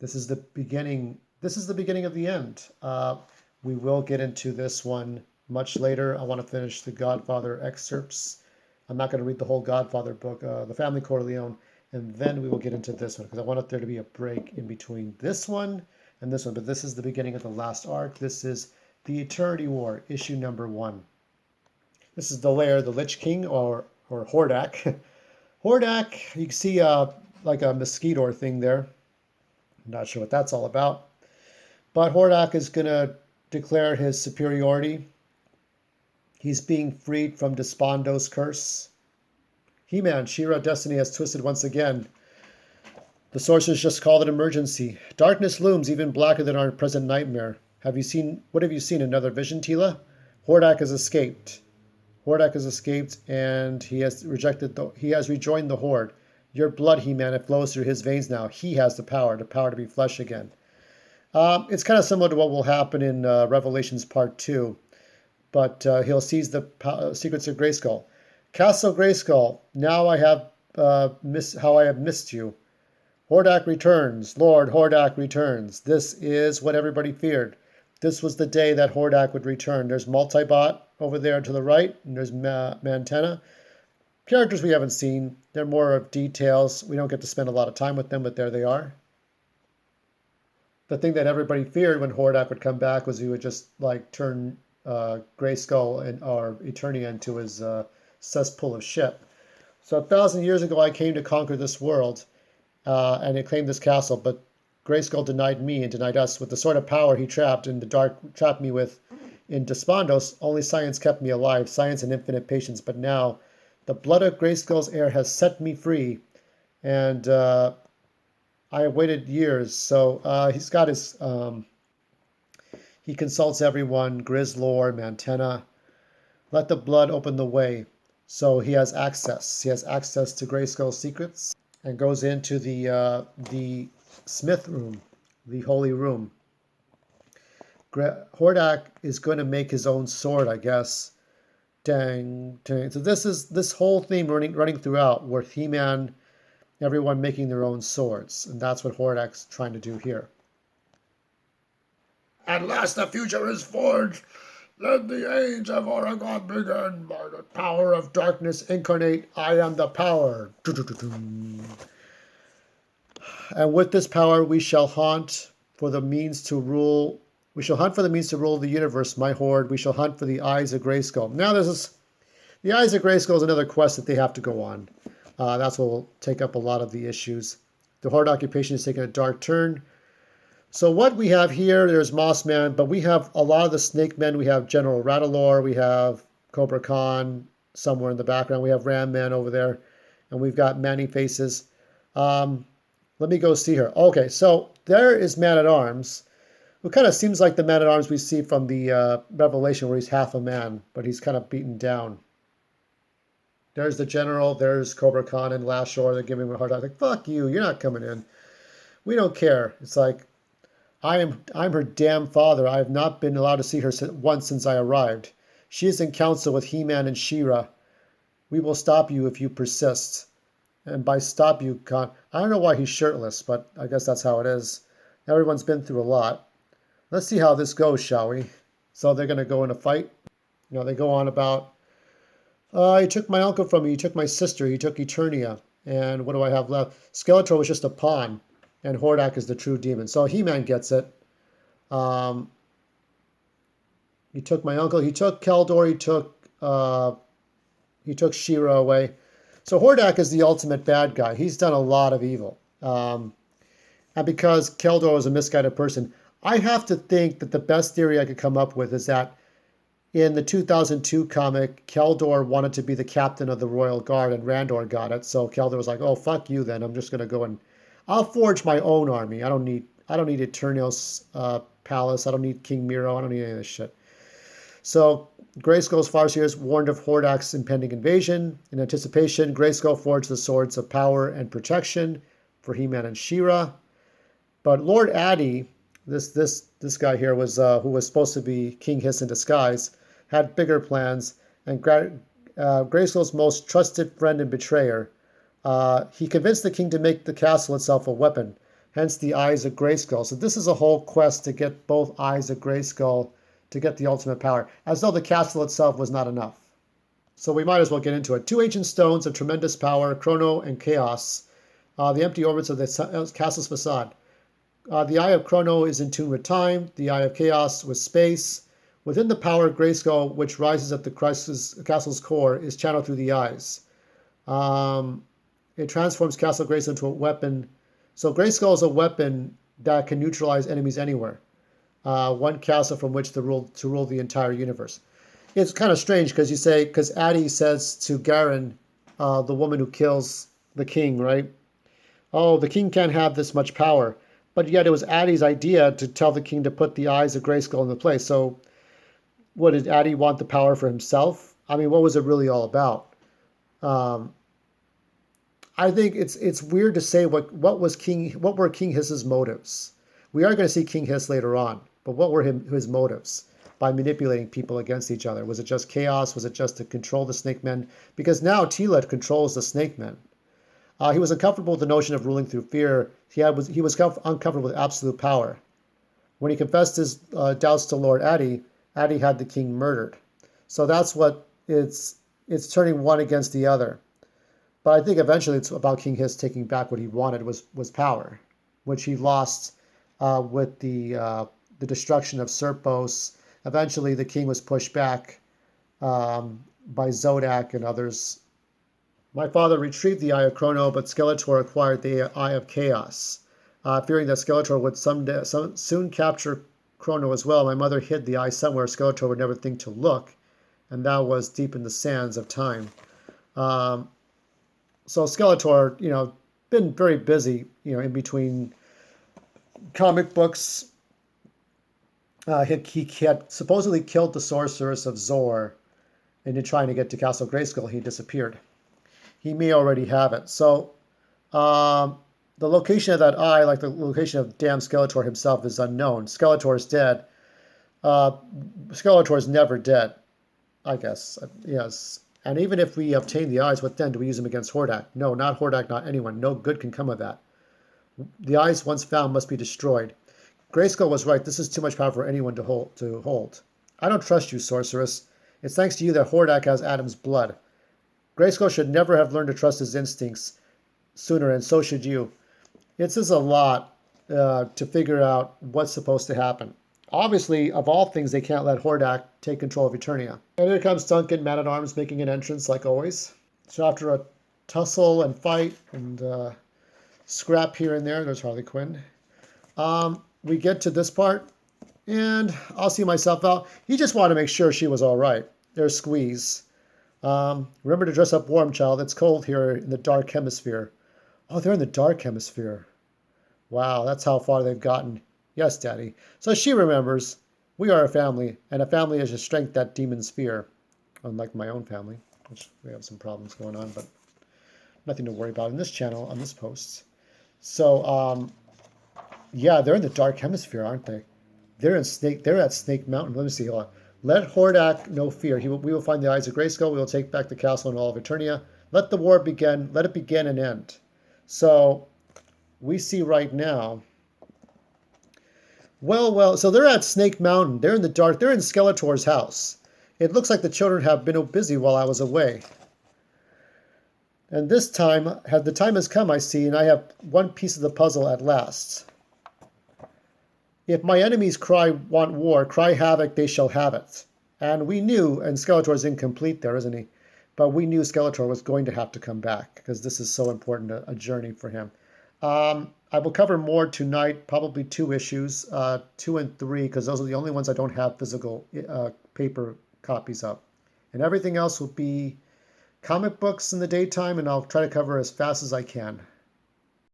This is the beginning. This is the beginning of the end. We will get into this one much later. I want to finish the Godfather excerpts. I'm not going to read the whole Godfather book, The Family Corleone, and then we will get into this one because I wanted there to be a break in between this one and this one. But this is the beginning of the last arc. This is the Eternity War, issue number 1. This is the lair, the Lich King, or Hordak. Hordak, you can see like a mosquito thing there. I'm not sure what that's all about. But Hordak is going to declare his superiority. He's being freed from Despondo's curse. He-Man, She-Ra, Destiny has twisted once again. The sorcerers just called an emergency. Darkness looms even blacker than our present nightmare. What have you seen? Another vision, Teela? Hordak has escaped. Hordak has escaped, and he has rejoined the Horde. Your blood, He-Man, it flows through his veins now. He has the power to be flesh again. It's kind of similar to what will happen in Revelations Part 2, but he'll seize the secrets of Grayskull. Castle Grayskull, now I have how I have missed you. Hordak returns. Lord Hordak returns. This is what everybody feared. This was the day that Hordak would return. There's Multibot over there to the right, and there's Mantenna. Characters we haven't seen. They're more of details. We don't get to spend a lot of time with them, but there they are. The thing that everybody feared when Hordak would come back was he would just like turn Grayskull or Eternia into his cesspool of shit. So 1,000 years ago, I came to conquer this world and it claimed this castle, but Grayskull denied me and denied us. With the sort of power he trapped me with in Despondos, only science kept me alive, science and infinite patience. But now, the blood of Grayskull's heir has set me free, and I have waited years. So he's got his. He consults everyone: Grizzlor, Mantenna. Let the blood open the way. So he has access. He has access to Grayskull's secrets, and goes into the Smith room, the holy room. Hordak is going to make his own sword, I guess. Dang, dang. So this is this whole theme running throughout, where He-Man, everyone making their own swords, and that's what Hordak's trying to do here. At last the future is forged. Let the age of Oregon begin. By the power of darkness incarnate, I am the power. And with this power we shall hunt for the means to rule. We shall hunt for the means to rule the universe, my horde. We shall hunt for the Eyes of Grayskull. Now the Eyes of Grayskull is another quest that they have to go on. That's what will take up a lot of the issues. The Horde occupation is taking a dark turn. So what we have here, there's Mossman, but we have a lot of the Snake Men. We have General Rattlor, we have Cobra Khan somewhere in the background. We have Ram Man over there, and we've got Manny Faces. Let me go see her. Okay, so there is Man-at-Arms, who kind of seems like the Man-at-Arms we see from the Revelation, where he's half a man, but he's kind of beaten down. There's the General, there's Cobra Khan and Lashor. They're giving him a hard time. Like, fuck you, you're not coming in. We don't care. It's like, I'm her damn father. I have not been allowed to see her once since I arrived. She is in council with He-Man and She-Ra. We will stop you if you persist. And by stop you, Khan, I don't know why he's shirtless, but I guess that's how it is. Everyone's been through a lot. Let's see how this goes, shall we? So they're going to go in a fight. You know, they go on about, he took my uncle from me, he took my sister, he took Eternia. And what do I have left? Skeletor was just a pawn. And Hordak is the true demon. So He-Man gets it. He took my uncle. He took Keldor. He took She-Ra away. So Hordak is the ultimate bad guy. He's done a lot of evil. And because Keldor was a misguided person, I have to think that the best theory I could come up with is that in the 2002 comic, Keldor wanted to be the captain of the Royal Guard, and Randor got it. So Keldor was like, "Oh, fuck you, then. I'm just going to go and I'll forge my own army. I don't need Eternia's palace. I don't need King Miro. I don't need any of this shit." So Grayskull's Farseers warned of Hordak's impending invasion. In anticipation, Grayskull forged the swords of power and protection for He-Man and She-Ra. But Lord Addy, this guy here was who was supposed to be King Hiss in disguise, had bigger plans, and Grayskull's most trusted friend and betrayer. He convinced the king to make the castle itself a weapon, hence the Eyes of Grayskull. So this is a whole quest to get both Eyes of Grayskull to get the ultimate power, as though the castle itself was not enough. So we might as well get into it. 2 ancient stones of tremendous power, Chrono and Chaos, the empty orbits of the castle's facade. The Eye of Chrono is in tune with time, the Eye of Chaos with space. Within the power of Grayskull, which rises at the castle's core, is channeled through the eyes. It transforms Castle Grayskull into a weapon. So Grayskull is a weapon that can neutralize enemies anywhere. One castle from which to rule the entire universe. It's kind of strange because Addy says to Garen, the woman who kills the king, right? Oh, the king can't have this much power. But yet it was Addy's idea to tell the king to put the Eyes of Grayskull into place. So what, did Addy want the power for himself? I mean, what was it really all about? I think it's weird to say what were King Hiss's motives. We are going to see King Hiss later on, but what were his motives by manipulating people against each other? Was it just chaos? Was it just to control the Snake Men? Because now Tila controls the Snake Men. He was uncomfortable with the notion of ruling through fear. He was uncomfortable with absolute power. When he confessed his doubts to Lord Addy, Addy had the king murdered. So that's what it's turning one against the other. But I think eventually it's about King Hiss taking back what he wanted was power, which he lost with the destruction of Serpos. Eventually the king was pushed back by Zodak and others. My father retrieved the Eye of Chrono, but Skeletor acquired the Eye of Chaos. Fearing that Skeletor would soon capture Chrono as well, my mother hid the eye somewhere Skeletor would never think to look, and that was deep in the sands of time. So Skeletor, been very busy, in between comic books. He had supposedly killed the sorceress of Zor, and in trying to get to Castle Grayskull, he disappeared. He may already have it. So the location of that eye, like the location of damn Skeletor himself, is unknown. Skeletor is dead. Skeletor is never dead, I guess. Yes. And even if we obtain the eyes, what then? Do we use them against Hordak? No, not Hordak, not anyone. No good can come of that. The eyes once found must be destroyed. Grayskull was right. This is too much power for anyone to hold. I don't trust you, sorceress. It's thanks to you that Hordak has Adam's blood. Grayskull should never have learned to trust his instincts sooner, and so should you. It's just a lot to figure out what's supposed to happen. Obviously, of all things, they can't let Hordak take control of Eternia. And here comes Duncan, Man-at-Arms, making an entrance like always. So after a tussle and fight and scrap here and there's Harley Quinn. We get to this part, and I'll see myself out. He just wanted to make sure she was all right. There's Squeeze. Remember to dress up warm, child. It's cold here in the dark hemisphere. Oh, they're in the dark hemisphere. Wow, that's how far they've gotten. Yes, Daddy. So she remembers. We are a family, and a family is a strength that demons fear. Unlike my own family, which we have some problems going on, but nothing to worry about in this channel, on this post. So, yeah, they're in the dark hemisphere, aren't they? They're at Snake Mountain. Let me see. Hold on. Let Hordak know fear. We will find the Eyes of Grayskull. We will take back the castle and all of Eternia. Let the war begin. Let it begin and end. So we see right now. Well. So they're at Snake Mountain. They're in the dark. They're in Skeletor's house. It looks like the children have been busy while I was away. And this time, the time has come, I see, and I have one piece of the puzzle at last. If my enemies want war, cry havoc, they shall have it. And we knew, and Skeletor's incomplete there, isn't he? But we knew Skeletor was going to have to come back, because this is so important, a journey for him. I will cover more tonight, probably 2 issues, 2 and 3, because those are the only ones I don't have physical paper copies of. And everything else will be comic books in the daytime, and I'll try to cover as fast as I can.